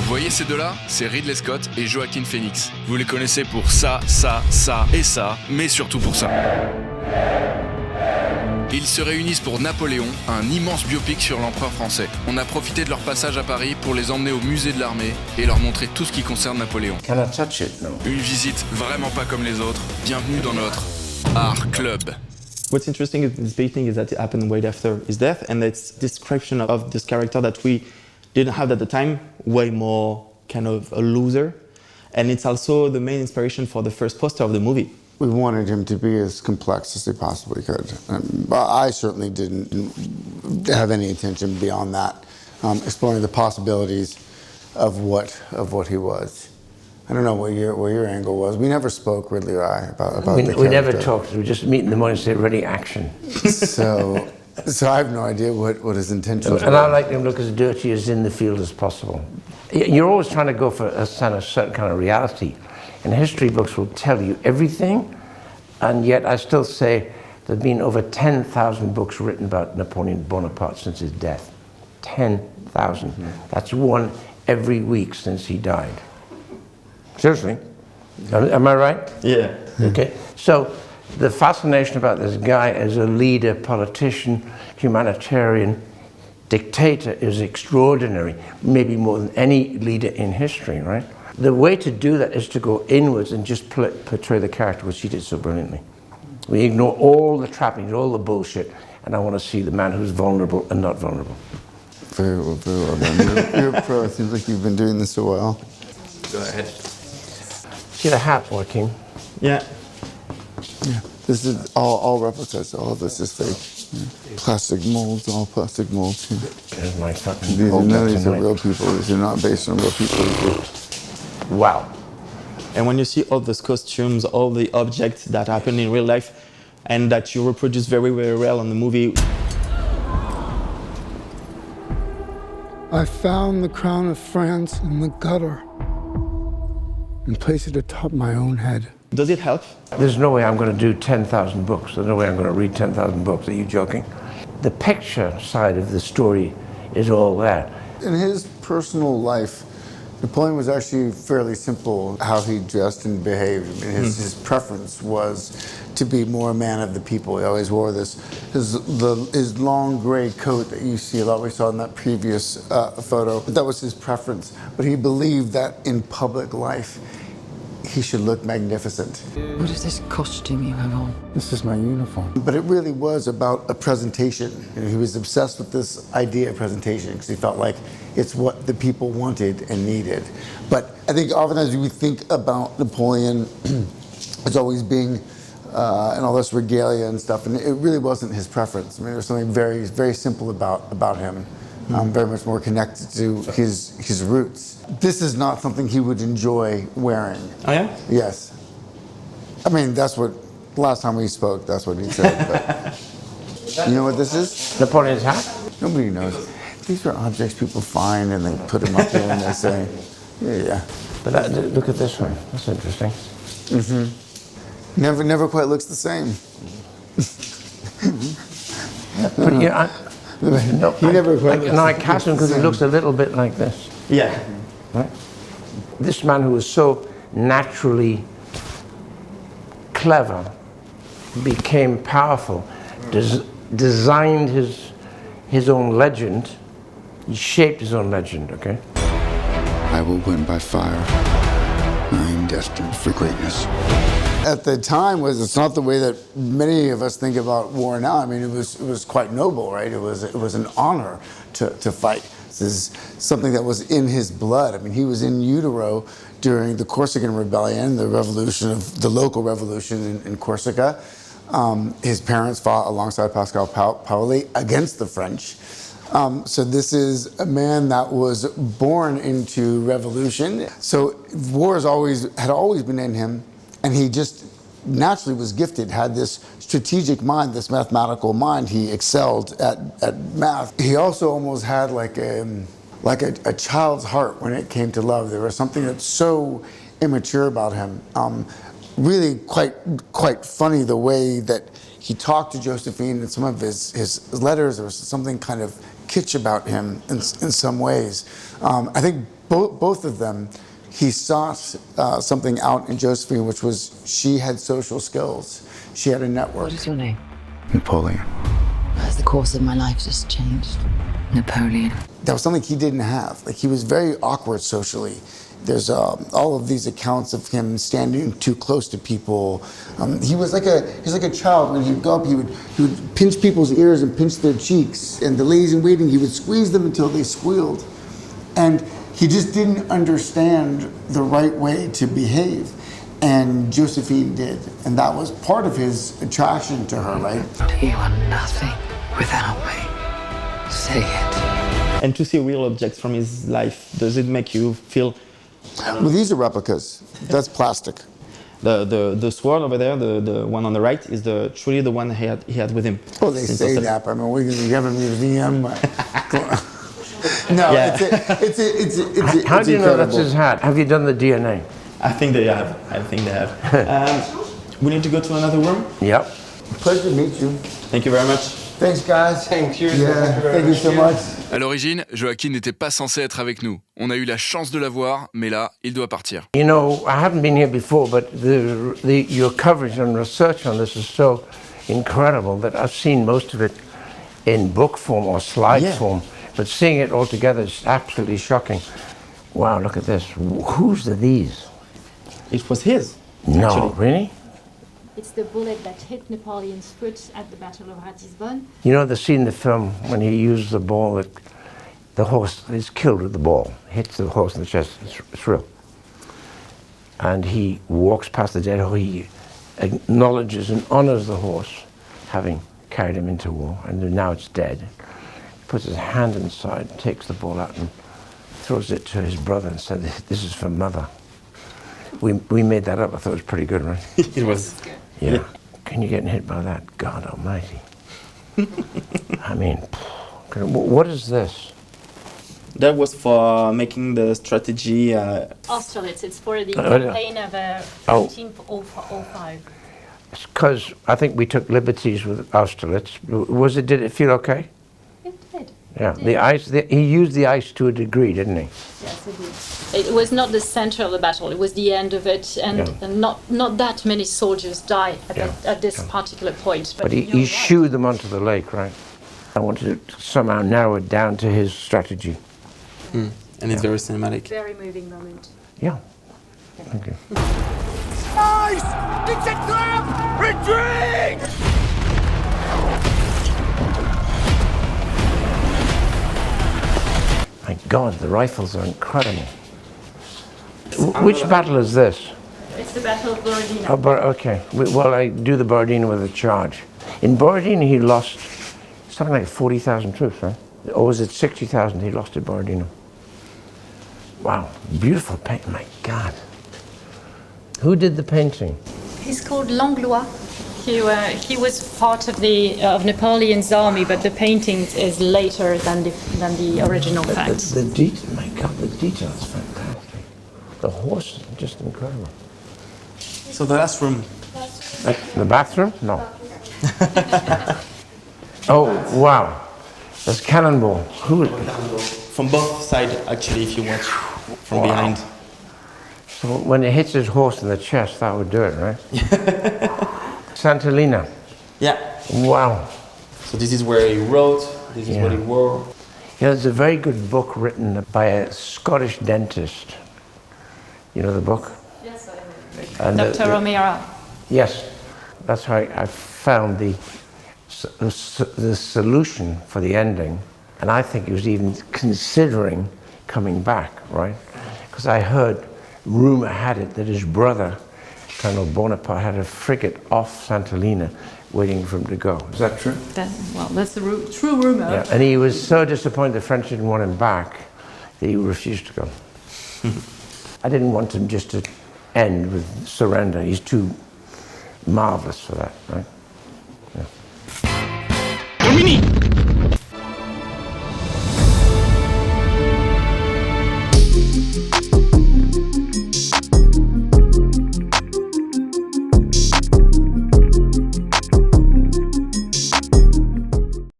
Vous voyez ces deux-là? C'est Ridley Scott et Joaquin Phoenix. Vous les connaissez pour ça, ça, ça et ça, mais surtout pour ça. Ils se réunissent pour Napoléon, un immense biopic sur l'empereur français. On a profité de leur passage à Paris pour les emmener au musée de l'armée et leur montrer tout ce qui concerne Napoléon. Can I touch it? No. Une visite vraiment pas comme les autres. Bienvenue dans notre Art Club. What's interesting in this painting is that it happened right after his death, and it's description of this character that we didn't have at the time, way more kind of a loser. And it's also the main inspiration for the first poster of the movie. We wanted him to be as complex as he possibly could. But I certainly didn't have any intention beyond that, exploring the possibilities of what he was. I don't know what your angle was. We never spoke, Ridley or I, about the character. We never talked. We just meet in the morning and say, ready, action. So I have no idea what his intention was. And I like him to look as dirty as in the field as possible. You're always trying to go for a certain kind of reality. And history books will tell you everything, and yet I still say there have been over 10,000 books written about Napoleon Bonaparte since his death. 10,000. That's one every week since he died. Seriously. Am I right? Yeah. Okay. So the fascination about this guy as a leader, politician, humanitarian, dictator is extraordinary, maybe more than any leader in history, right? The way to do that is to go inwards and just portray the character, which he did so brilliantly. We ignore all the trappings, all the bullshit, and I want to see the man who's vulnerable and not vulnerable. Very well done. You're a pro. It seems like you've been doing this a while. Go ahead. See the hat, Joaquin? Yeah. Yeah. This is all replicas. All of this is fake. Yeah. Plastic molds, all plastic molds. Yeah. There's my fucking None of these are real people. These are not based on real people. Wow. And when you see all those costumes, all the objects that happen in real life, and that you reproduce very, very well in the movie. I found the crown of France in the gutter and placed it atop my own head. Does it help? There's no way I'm going to do 10,000 books. There's no way I'm going to read 10,000 books. Are you joking? The picture side of the story is all there. In his personal life, Napoleon was actually fairly simple how he dressed and behaved. I mean, his preference was to be more a man of the people. He always wore his long gray coat that you see a lot. We saw in that previous photo. That was his preference. But he believed that in public life, he should look magnificent. What is this costume you have on? This is my uniform. But it really was about a presentation. He was obsessed with this idea of presentation because he felt like it's what the people wanted and needed. But I think oftentimes we think about Napoleon as always being and all this regalia and stuff, and it really wasn't his preference. I mean, there was something very, very simple about him. Very much more connected to his roots. This is not something he would enjoy wearing. Oh yeah? Yes. I mean, that's what, last time we spoke, that's what he said. But you know what this is? Napoleon's hat? Nobody knows. These are objects people find and they put them up there and they say, yeah. But look at this one. That's interesting. Mm-hmm. Never quite looks the same. But yeah, no, he never quite. I cast him because he looks a little bit like this. Yeah. Right? This man who was so naturally clever became powerful, designed his own legend, he shaped his own legend, okay? I will win by fire. I am destined for greatness. At the time, it's not the way that many of us think about war now. I mean, it was quite noble, right? It was an honor to fight. This is something that was in his blood. I mean, he was in utero during the Corsican Rebellion, the local revolution in Corsica. His parents fought alongside Pascal Paoli against the French. So this is a man that was born into revolution. So war had always been in him. And he just naturally was gifted, had this strategic mind, this mathematical mind. He excelled at math. He also almost had like a child's heart when it came to love. There was something that's so immature about him. Really quite funny the way that he talked to Josephine in some of his letters. There was something kind of kitsch about him in some ways. I think both of them, he sought something out in Josephine, which was she had social skills. She had a network. What is your name? Napoleon. Has the course of my life just changed? Napoleon. That was something he didn't have. Like, he was very awkward socially. There's all of these accounts of him standing too close to people. He was like a child. When he'd go up, he would pinch people's ears and pinch their cheeks. And the ladies in waiting, he would squeeze them until they squealed. And he just didn't understand the right way to behave. And Josephine did. And that was part of his attraction to her, right? You are nothing without me. Say it. And to see real objects from his life, does it make you feel? Well, these are replicas. That's plastic. The sword over there, the one on the right, is truly the one he had with him. Oh, they say that. I mean, we have a museum. No, Yeah. it's How do you know incredible. that's his hat? Have you done the DNA? I think they have. We need to go to another room. Yep. Pleasure to meet you. Thank you very much. Thanks, guys. Thank you. Yeah, thank you so much. À l'origine, Joaquin n'était pas censé être avec nous. On a eu la chance de l'avoir, mais là, il doit partir. You know, I haven't been here before, but your coverage and research on this is so incredible that I've seen most of it in book form or slide form, but seeing it all together is absolutely shocking. Wow, look at this. Whose are these? It was his. No, actually. really? It's the bullet that hit Napoleon's foot at the Battle of Ratisbonne. You know the scene in the film when he used the ball, that the horse is killed with the ball, hits the horse in the chest, it's real. And he walks past the dead horse, he acknowledges and honors the horse, having carried him into war, and now it's dead. He puts his hand inside, takes the ball out and throws it to his brother and said, "This is for mother." We made that up. I thought it was pretty good, right? It was. Yeah. Can you get hit by that? God almighty. I mean, what is this? That was for making the strategy. Austerlitz, it's for the campaign of 1905. Because I think we took liberties with Austerlitz. Did it feel okay? It did. Yeah, the ice. He used the ice to a degree, didn't he? Yes, it did. It was not the center of the battle; it was the end of it, and not that many soldiers died at this particular point. But he shooed them onto the lake, right? I wanted to somehow narrow it down to his strategy. And it's very cinematic. Very moving moment. Yeah. Thank you. Nice! It's a trap! Retreat! My God, the rifles are incredible. Which battle is this? It's the Battle of Borodino. Oh, okay. Well, I do the Borodino with a charge. In Borodino, he lost something like 40,000 troops, right? Or was it 60,000 he lost at Borodino? Wow, beautiful paint. My God. Who did the painting? He's called Langlois. He was part of Napoleon's army, but the painting is later than the original fact. The detail, my God, the detail is fantastic. The horse is just incredible. So the last room. The bathroom? No. Oh, wow. That's cannonball. Who? From both sides, actually, if you watch from behind. So when it hits his horse in the chest, that would do it, right? Sant'Elena. Yeah. Wow. So this is where he wrote, this is what he wore. Yeah, there's a very good book written by a Scottish dentist. You know the book? Yes, I know. Dr. O'Meara. Yes. That's how I found the solution for the ending. And I think he was even considering coming back, right? Because I heard, rumor had it, that his brother, Colonel Bonaparte, had a frigate off Sant'Elena waiting for him to go. Is that true? That's the true rumor. Yeah, and he was so disappointed the French didn't want him back that he refused to go. I didn't want him just to end with surrender. He's too marvelous for that, right? Yeah. Konbini!